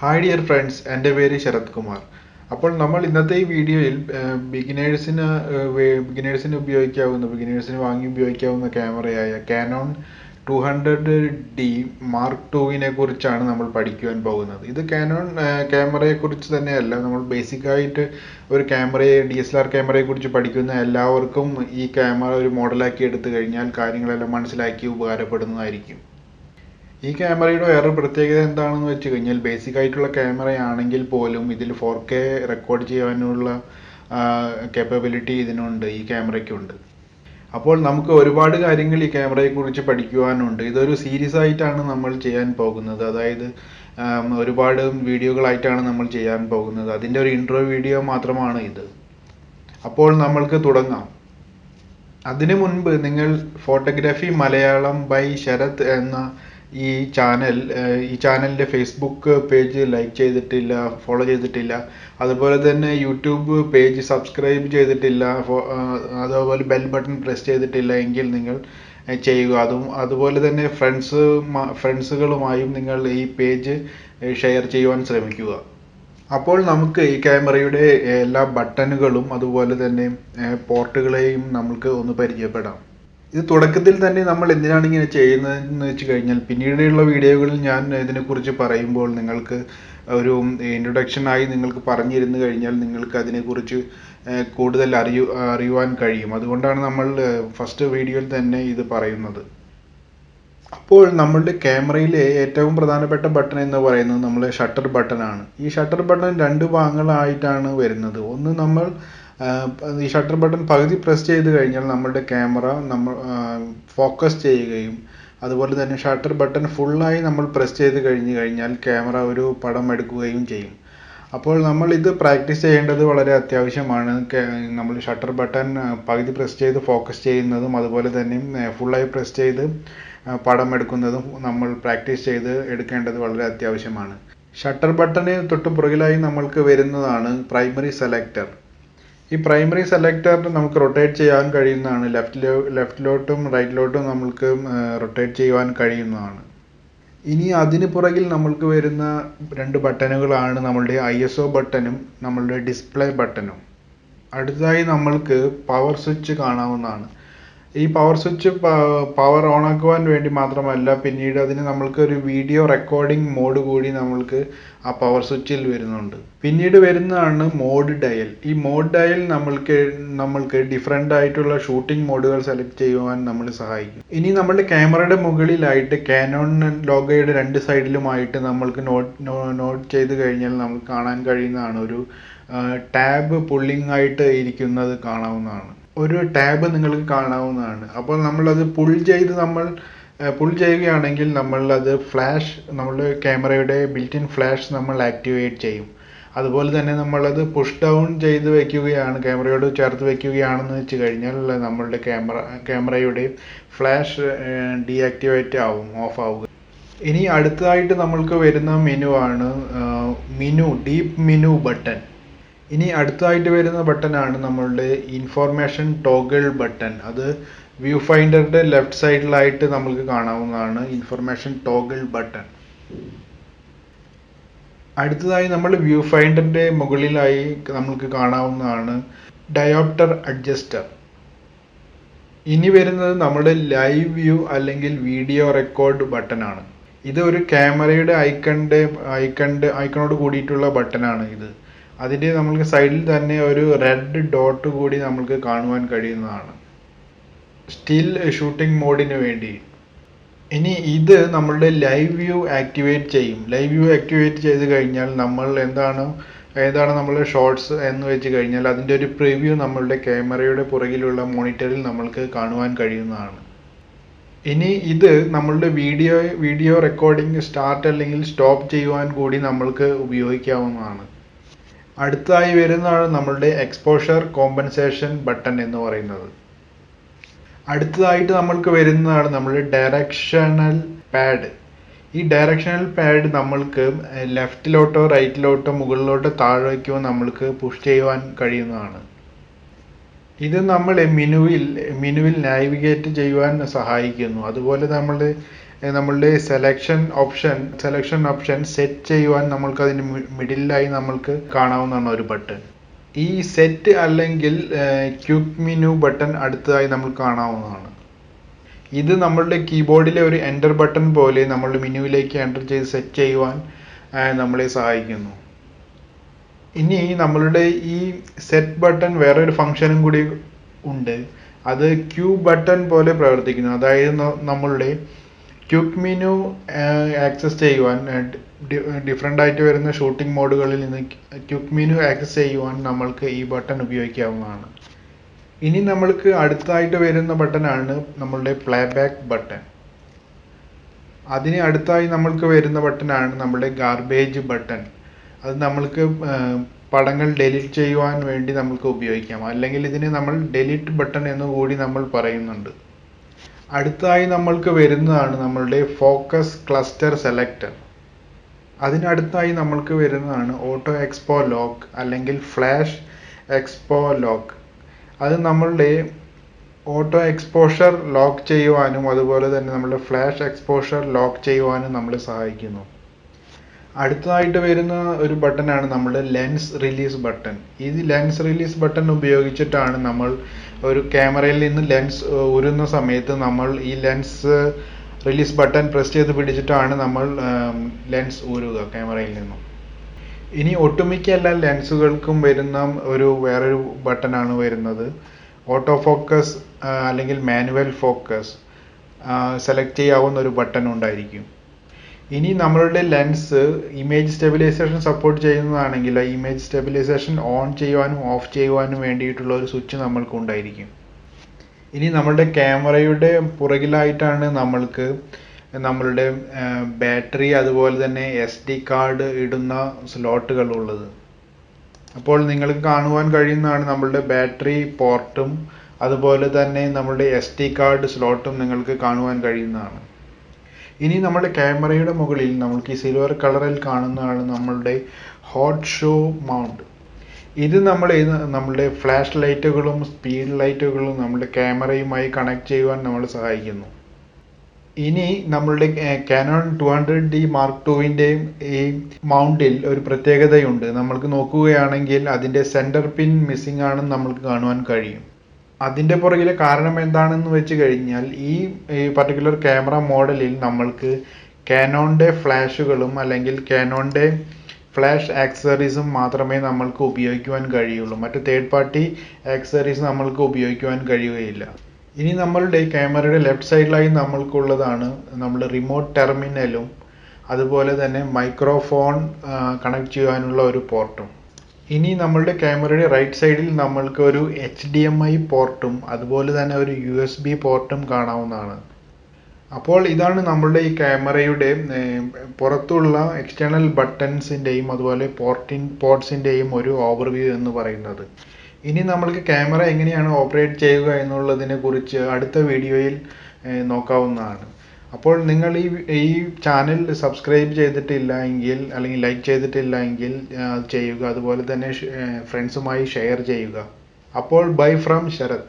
Hi dear friends, എൻ്റെ പേര് ശരത് കുമാർ. അപ്പോൾ നമ്മൾ ഇന്നത്തെ ഈ വീഡിയോയിൽ ബിഗിനേഴ്സിന് വാങ്ങി ഉപയോഗിക്കാവുന്ന ക്യാമറയായ കാനോൺ 200D മാർക്ക് ടുവിനെ കുറിച്ചാണ് നമ്മൾ പഠിക്കുവാൻ പോകുന്നത്. ഇത് കാനോൺ ക്യാമറയെ കുറിച്ച് തന്നെയല്ല, നമ്മൾ ബേസിക്കായിട്ട് ഒരു ക്യാമറയെ DSLR ക്യാമറയെ കുറിച്ച് പഠിക്കുന്ന എല്ലാവർക്കും ഈ ക്യാമറ ഒരു മോഡലാക്കി എടുത്തു കഴിഞ്ഞാൽ കാര്യങ്ങളെല്ലാം മനസ്സിലാക്കി ഉപകാരപ്പെടുന്നതായിരിക്കും. ഈ ക്യാമറയുടെ വേറെ പ്രത്യേകത എന്താണെന്ന് വെച്ച് കഴിഞ്ഞാൽ ബേസിക് ആയിട്ടുള്ള ക്യാമറയാണെങ്കിൽ പോലും ഇതിൽ 4K റെക്കോർഡ് ചെയ്യാനുള്ള കേപ്പബിലിറ്റി ഇതിനുണ്ട്, ഈ ക്യാമറയ്ക്കുണ്ട്. അപ്പോൾ നമുക്ക് ഒരുപാട് കാര്യങ്ങൾ ഈ ക്യാമറയെക്കുറിച്ച് പഠിക്കുവാനുണ്ട്. ഇതൊരു സീരീസ് ആയിട്ടാണ് നമ്മൾ ചെയ്യാൻ പോകുന്നത്, അതായത് ഒരുപാട് വീഡിയോകളായിട്ടാണ് നമ്മൾ ചെയ്യാൻ പോകുന്നത്. അതിൻ്റെ ഒരു ഇൻട്രോ വീഡിയോ മാത്രമാണ് ഇത്. അപ്പോൾ നമ്മൾക്ക് തുടങ്ങാം. അതിനു മുൻപ് നിങ്ങൾ ഫോട്ടോഗ്രാഫി മലയാളം ബൈ ശരത് എന്ന ഈ ചാനലിൻ്റെ ഫേസ്ബുക്ക് പേജ് ലൈക്ക് ചെയ്തിട്ടില്ല, ഫോളോ ചെയ്തിട്ടില്ല, അതുപോലെ തന്നെ യൂട്യൂബ് പേജ് സബ്സ്ക്രൈബ് ചെയ്തിട്ടില്ല, അതുപോലെ ബെൽ ബട്ടൺ പ്രസ് ചെയ്തിട്ടില്ല എങ്കിൽ നിങ്ങൾ ചെയ്യുക. അതുപോലെ തന്നെ ഫ്രണ്ട്സുകളുമായും നിങ്ങൾ ഈ പേജ് ഷെയർ ചെയ്യുവാൻ ശ്രമിക്കുക. അപ്പോൾ നമുക്ക് ഈ ക്യാമറയുടെ എല്ലാ ബട്ടണുകളും അതുപോലെ തന്നെ പോർട്ടുകളെയും നമുക്ക് ഒന്ന് പരിചയപ്പെടാം. ഇത് തുടക്കത്തിൽ തന്നെ നമ്മൾ എന്തിനാണ് ഇങ്ങനെ ചെയ്യുന്നതെന്ന് വെച്ച് കഴിഞ്ഞാൽ പിന്നീടുള്ള വീഡിയോകളിൽ ഞാൻ ഇതിനെക്കുറിച്ച് പറയുമ്പോൾ നിങ്ങൾക്ക് ഒരു ഇൻട്രൊഡക്ഷനായി നിങ്ങൾക്ക് പറഞ്ഞിരുന്നു കഴിഞ്ഞാൽ നിങ്ങൾക്ക് അതിനെക്കുറിച്ച് കൂടുതൽ അറിയുവാൻ കഴിയും. അതുകൊണ്ടാണ് നമ്മൾ ഫസ്റ്റ് വീഡിയോയിൽ തന്നെ ഇത് പറയുന്നത്. അപ്പോൾ നമ്മളുടെ ക്യാമറയിലെ ഏറ്റവും പ്രധാനപ്പെട്ട ബട്ടൺ എന്ന് പറയുന്നത് നമ്മളെ ഷട്ടർ ബട്ടണാണ്. ഈ ഷട്ടർ ബട്ടൺ രണ്ട് ഭാഗങ്ങളായിട്ടാണ് വരുന്നത്. ഒന്ന്, നമ്മൾ ഈ ഷട്ടർ ബട്ടൺ പകുതി പ്രസ് ചെയ്ത് കഴിഞ്ഞാൽ നമ്മളുടെ ക്യാമറ ഫോക്കസ് ചെയ്യുകയും അതുപോലെ തന്നെ ഷട്ടർ ബട്ടൺ ഫുള്ളായി നമ്മൾ പ്രസ് ചെയ്ത് കഴിഞ്ഞാൽ ക്യാമറ ഒരു പടം എടുക്കുകയും ചെയ്യും. അപ്പോൾ നമ്മൾ ഇത് പ്രാക്ടീസ് ചെയ്യേണ്ടത് വളരെ അത്യാവശ്യമാണ്. നമ്മൾ ഷട്ടർ ബട്ടൺ പകുതി പ്രസ് ചെയ്ത് ഫോക്കസ് ചെയ്യുന്നതും അതുപോലെ തന്നെ ഫുള്ളായി പ്രസ് ചെയ്ത് പടം എടുക്കുന്നതും നമ്മൾ പ്രാക്ടീസ് ചെയ്ത് എടുക്കേണ്ടത് വളരെ അത്യാവശ്യമാണ്. ഷട്ടർ ബട്ടന് തൊട്ട് പുറകിലായി നമ്മൾക്ക് വരുന്നതാണ് പ്രൈമറി സെലക്ടർ. ഈ പ്രൈമറി സെലക്ടർ നമുക്ക് റൊട്ടേറ്റ് ചെയ്യാൻ കഴിയുന്നതാണ്. ലെഫ്റ്റിലോട്ടും റൈറ്റിലോട്ടും നമുക്ക് റൊട്ടേറ്റ് ചെയ്യുവാൻ കഴിയുന്നതാണ്. ഇനി അതിന് പുറകിൽ നമ്മൾക്ക് വരുന്ന രണ്ട് ബട്ടണുകളാണ് നമ്മളുടെ ISO ബട്ടണും നമ്മളുടെ ഡിസ്പ്ലേ ബട്ടണും. അടുത്തതായി നമ്മൾക്ക് പവർ സ്വിച്ച് കാണാവുന്നതാണ്. ഈ പവർ സ്വിച്ച് പവർ ഓൺ ആക്കുവാൻ വേണ്ടി മാത്രമല്ല, പിന്നീട് അതിന് നമ്മൾക്ക് ഒരു വീഡിയോ റെക്കോർഡിംഗ് മോഡ് കൂടി നമ്മൾക്ക് ആ പവർ സ്വിച്ചിൽ വരുന്നുണ്ട്. പിന്നീട് വരുന്നതാണ് മോഡ് ഡയൽ. ഈ മോഡ് ഡയൽ നമ്മൾക്ക് ഡിഫറെൻ്റ് ആയിട്ടുള്ള ഷൂട്ടിംഗ് മോഡുകൾ സെലക്ട് ചെയ്യുവാൻ നമ്മളെ സഹായിക്കും. ഇനി നമ്മുടെ ക്യാമറയുടെ മുകളിലായിട്ട് കാനോൺ ലോഗോയുടെ രണ്ട് സൈഡിലുമായിട്ട് നമ്മൾക്ക് നോട്ട് ചെയ്ത് കഴിഞ്ഞാൽ നമുക്ക് കാണാൻ കഴിയുന്നതാണ് ഒരു ടാബ് പുള്ളിങ് ആയിട്ട് ഇരിക്കുന്നത് കാണാവുന്നതാണ്. ഒരു ടാബ് നിങ്ങൾക്ക് കാണാവുന്നതാണ്. അപ്പോൾ നമ്മളത് പുൾ ചെയ്യുകയാണെങ്കിൽ നമ്മളത് നമ്മളുടെ ക്യാമറയുടെ ബിൽറ്റ് ഇൻ ഫ്ലാഷ് നമ്മൾ ആക്ടിവേറ്റ് ചെയ്യും. അതുപോലെ തന്നെ നമ്മളത് പുഷ് ഡൗൺ ചെയ്ത് വെക്കുകയാണ്, ക്യാമറയോട് ചേർത്ത് വെക്കുകയാണെന്ന് വെച്ച് കഴിഞ്ഞാൽ നമ്മളുടെ ക്യാമറയുടെ ഫ്ലാഷ് ഡീആക്ടിവേറ്റ് ആവും, ഓഫ് ആവുക. ഇനി അടുത്തതായിട്ട് നമ്മൾക്ക് വരുന്ന മെനുവാണ് ഡീപ്പ് മെനു ബട്ടൺ. ഇനി അടുത്തതായിട്ട് വരുന്ന ബട്ടനാണ് നമ്മളുടെ ഇൻഫോർമേഷൻ ടോഗിൾ ബട്ടൺ. അത് വ്യൂ ഫൈൻഡറിൻ്റെ ലെഫ്റ്റ് സൈഡിലായിട്ട് നമുക്ക് കാണാവുന്നതാണ് ഇൻഫോർമേഷൻ ടോഗിൾ ബട്ടൺ. അടുത്തതായി നമ്മൾ വ്യൂ ഫൈൻഡറിൻ്റെ മുകളിലായി നമുക്ക് കാണാവുന്നതാണ് ഡയോപ്റ്റർ അഡ്ജസ്റ്റർ. ഇനി വരുന്നത് നമ്മുടെ ലൈവ് വ്യൂ അല്ലെങ്കിൽ വീഡിയോ റെക്കോർഡ് ബട്ടനാണ്. ഇത് ഒരു ക്യാമറയുടെ ഐക്കണോട് കൂടിയിട്ടുള്ള ബട്ടനാണ് ഇത്. അതിൻ്റെ നമുക്ക് സൈഡിൽ തന്നെ ഒരു റെഡ് ഡോട്ട് കൂടി നമുക്ക് കാണുവാൻ കഴിയുന്നതാണ്, സ്റ്റിൽ ഷൂട്ടിംഗ് മോഡിന് വേണ്ടി. ഇനി ഇത് നമ്മളുടെ ലൈവ് വ്യൂ ആക്ടിവേറ്റ് ചെയ്യും. ലൈവ് വ്യൂ ആക്ടിവേറ്റ് ചെയ്ത് കഴിഞ്ഞാൽ നമ്മൾ ഏതാണ് നമ്മളുടെ ഷോർട്സ് എന്ന് വെച്ച് കഴിഞ്ഞാൽ അതിൻ്റെ ഒരു പ്രിവ്യൂ നമ്മളുടെ ക്യാമറയുടെ പുറകിലുള്ള മോണിറ്ററിൽ നമ്മൾക്ക് കാണുവാൻ കഴിയുന്നതാണ്. ഇനി ഇത് നമ്മളുടെ വീഡിയോ റെക്കോർഡിംഗ് സ്റ്റാർട്ട് അല്ലെങ്കിൽ സ്റ്റോപ്പ് ചെയ്യുവാൻ കൂടി നമ്മൾക്ക് ഉപയോഗിക്കാവുന്നതാണ്. അടുത്തതായി വരുന്നതാണ് നമ്മളുടെ എക്സ്പോഷർ കോമ്പൻസേഷൻ ബട്ടൺ എന്ന് പറയുന്നത്. അടുത്തതായിട്ട് നമ്മൾക്ക് വരുന്നതാണ് നമ്മളുടെ ഡയറക്ഷണൽ പാഡ്. ഈ ഡയറക്ഷണൽ പാഡ് നമ്മൾക്ക് ലെഫ്റ്റിലോട്ടോ റൈറ്റിലോട്ടോ മുകളിലോട്ടോ താഴേക്കോ നമ്മൾക്ക് പുഷ് ചെയ്യുവാൻ കഴിയുന്നതാണ്. ഇത് നമ്മളെ മെനുവിൽ നാവിഗേറ്റ് ചെയ്യുവാൻ സഹായിക്കുന്നു. അതുപോലെ നമ്മൾ നമ്മളുടെ സെലക്ഷൻ ഓപ്ഷൻ സെറ്റ് ചെയ്യുവാൻ നമ്മൾക്ക് അതിന് മിഡിലായി നമ്മൾക്ക് കാണാവുന്നതാണ് ഒരു ബട്ടൺ. ഈ സെറ്റ് അല്ലെങ്കിൽ ക്വിക്ക് മെനു ബട്ടൺ അടുത്തതായി നമ്മൾ കാണാവുന്നതാണ്. ഇത് നമ്മളുടെ കീബോർഡിലെ ഒരു എൻ്റർ ബട്ടൺ പോലെ നമ്മളുടെ മെനുവിലേക്ക് എൻ്റർ ചെയ്ത് സെറ്റ് ചെയ്യുവാൻ നമ്മളെ സഹായിക്കുന്നു. ഇനി നമ്മളുടെ ഈ സെറ്റ് ബട്ടൺ വേറൊരു ഫംഗ്ഷനും കൂടി ഉണ്ട്. അത് ക്യൂ ബട്ടൺ പോലെ പ്രവർത്തിക്കുന്നു. അതായത് നമ്മളുടെ ക്വിക്ക് മെനു ആക്സസ് ചെയ്യുവാൻ ഡിഫറെൻ്റ് ആയിട്ട് വരുന്ന ഷൂട്ടിംഗ് മോഡുകളിൽ നിന്ന് ക്വിക്ക് മെനു ആക്സസ് ചെയ്യുവാൻ നമ്മൾക്ക് ഈ ബട്ടൺ ഉപയോഗിക്കാവുന്നതാണ്. ഇനി നമ്മൾക്ക് അടുത്തായിട്ട് വരുന്ന ബട്ടനാണ് നമ്മളുടെ പ്ലേബാക്ക് ബട്ടൺ. അതിന് അടുത്തായി നമ്മൾക്ക് വരുന്ന ബട്ടനാണ് നമ്മളുടെ ഗാർബേജ് ബട്ടൺ. അത് നമ്മൾക്ക് പടങ്ങൾ ഡിലീറ്റ് ചെയ്യുവാൻ വേണ്ടി നമുക്ക് ഉപയോഗിക്കാം, അല്ലെങ്കിൽ ഇതിനെ നമ്മൾ ഡിലീറ്റ് ബട്ടൺ എന്ന് കൂടി നമ്മൾ പറയുന്നുണ്ട്. അടുത്തായി നമ്മൾക്ക് വരുന്നതാണ് നമ്മളുടെ ഫോക്കസ് ക്ലസ്റ്റർ സെലക്ടർ. അതിനടുത്തായി നമ്മൾക്ക് വരുന്നതാണ് ഓട്ടോ എക്സ്പോ ലോക്ക് അല്ലെങ്കിൽ ഫ്ലാഷ് എക്സ്പോ ലോക്ക്. അത് നമ്മളുടെ ഓട്ടോ എക്സ്പോഷർ ലോക്ക് ചെയ്യുവാനും അതുപോലെ തന്നെ നമ്മളുടെ ഫ്ലാഷ് എക്സ്പോഷർ ലോക്ക് ചെയ്യുവാനും നമ്മളെ സഹായിക്കുന്നു. അടുത്തതായിട്ട് വരുന്ന ഒരു ബട്ടനാണ് നമ്മുടെ ലെൻസ് റിലീസ് ബട്ടൺ. ഈ ലെൻസ് റിലീസ് ബട്ടൺ ഉപയോഗിച്ചിട്ടാണ് നമ്മൾ ഒരു ക്യാമറയിൽ നിന്ന് ലെൻസ് ഊരുന്ന സമയത്ത് നമ്മൾ ഈ ലെൻസ് റിലീസ് ബട്ടൺ പ്രസ് ചെയ്ത് പിടിച്ചിട്ടാണ് നമ്മൾ ലെൻസ് ഊരുക ക്യാമറയിൽ നിന്നും. ഇനി ഒട്ടുമിക്ക എല്ലാ ലെൻസുകൾക്കും വരുന്ന വേറൊരു ബട്ടനാണ് വരുന്നത് ഓട്ടോ ഫോക്കസ് അല്ലെങ്കിൽ മാനുവൽ ഫോക്കസ് സെലക്ട് ചെയ്യാവുന്ന ഒരു ബട്ടൺ ഉണ്ടായിരിക്കും. ഇനി നമ്മളുടെ ലെൻസ് ഇമേജ് സ്റ്റെബിലൈസേഷൻ സപ്പോർട്ട് ചെയ്യുന്നതാണെങ്കിൽ ആ ഇമേജ് സ്റ്റെബിലൈസേഷൻ ഓൺ ചെയ്യുവാനും ഓഫ് ചെയ്യുവാനും വേണ്ടിയിട്ടുള്ള ഒരു സ്വിച്ച് നമ്മൾക്ക് ഉണ്ടായിരിക്കും. ഇനി നമ്മളുടെ ക്യാമറയുടെ പുറകിലായിട്ടാണ് നമ്മളുടെ ബാറ്ററി അതുപോലെ തന്നെ SD കാർഡ് ഇടുന്ന സ്ലോട്ടുകൾ ഉള്ളത്. അപ്പോൾ നിങ്ങൾക്ക് കാണുവാൻ കഴിയുന്നതാണ് നമ്മളുടെ ബാറ്ററി പോർട്ടും അതുപോലെ തന്നെ നമ്മളുടെ SD കാർഡ് സ്ലോട്ടും നിങ്ങൾക്ക് കാണുവാൻ കഴിയുന്നതാണ്. ഇനി നമ്മുടെ ക്യാമറയുടെ മുകളിൽ നമുക്ക് ഈ സിൽവർ കളറിൽ കാണുന്നതാണ് നമ്മളുടെ ഹോട്ട് ഷോ മൗണ്ട്. ഇത് നമ്മളുടെ ഫ്ലാഷ് ലൈറ്റുകളും സ്പീഡ് ലൈറ്റുകളും നമ്മുടെ ക്യാമറയുമായി കണക്ട് ചെയ്യുവാൻ നമ്മളെ സഹായിക്കുന്നു. ഇനി നമ്മളുടെ Canon 200D Mark IIൻ്റെയും ഈ മൗണ്ടിൽ ഒരു പ്രത്യേകതയുണ്ട്. നമ്മൾക്ക് നോക്കുകയാണെങ്കിൽ അതിൻ്റെ സെൻറ്റർ പിൻ മിസ്സിംഗ് ആണെന്ന് നമ്മൾക്ക് കാണുവാൻ കഴിയും. അതിൻ്റെ പുറകിലെ കാരണം എന്താണെന്ന് വെച്ച് കഴിഞ്ഞാൽ ഈ പർട്ടിക്കുലർ ക്യാമറ മോഡലിൽ നമ്മൾക്ക് കാനോണിൻ്റെ ഫ്ലാഷുകളും അല്ലെങ്കിൽ കാനോണിൻ്റെ ഫ്ലാഷ് ആക്സസറീസും മാത്രമേ നമ്മൾക്ക് ഉപയോഗിക്കുവാൻ കഴിയുള്ളൂ. മറ്റ് തേർഡ് പാർട്ടി ആക്സസറീസ് നമ്മൾക്ക് ഉപയോഗിക്കുവാൻ കഴിയുകയില്ല. ഇനി നമ്മളുടെ ക്യാമറയുടെ ലെഫ്റ്റ് സൈഡിലായി നമ്മൾക്കുള്ളതാണ് നമ്മുടെ റിമോട്ട് ടെർമിനലും അതുപോലെ തന്നെ മൈക്രോഫോൺ കണക്ട് ചെയ്യാനുള്ള ഒരു പോർട്ടും. ഇനി നമ്മളുടെ ക്യാമറയുടെ റൈറ്റ് സൈഡിൽ നമ്മൾക്ക് ഒരു HDMI പോർട്ടും അതുപോലെ തന്നെ ഒരു USB പോർട്ടും കാണാവുന്നതാണ്. അപ്പോൾ ഇതാണ് നമ്മളുടെ ഈ ക്യാമറയുടെ പുറത്തുള്ള എക്സ്റ്റേണൽ ബട്ടൺസിൻ്റെയും അതുപോലെ പോർട്സിൻ്റെയും ഒരു ഓവർവ്യൂ എന്ന് പറയുന്നത്. ഇനി നമ്മൾക്ക് ക്യാമറ എങ്ങനെയാണ് ഓപ്പറേറ്റ് ചെയ്യുക എന്നുള്ളതിനെ കുറിച്ച് അടുത്ത വീഡിയോയിൽ നോക്കാവുന്നതാണ്. അപ്പോൾ നിങ്ങൾ ഈ ചാനൽ സബ്സ്ക്രൈബ് ചെയ്തിട്ടില്ല എങ്കിൽ അല്ലെങ്കിൽ ലൈക്ക് ചെയ്തിട്ടില്ല എങ്കിൽ ചെയ്യുക. അതുപോലെ തന്നെ ഫ്രണ്ട്സുമായി ഷെയർ ചെയ്യുക. അപ്പോൾ ബൈ ഫ്രം ശരത്.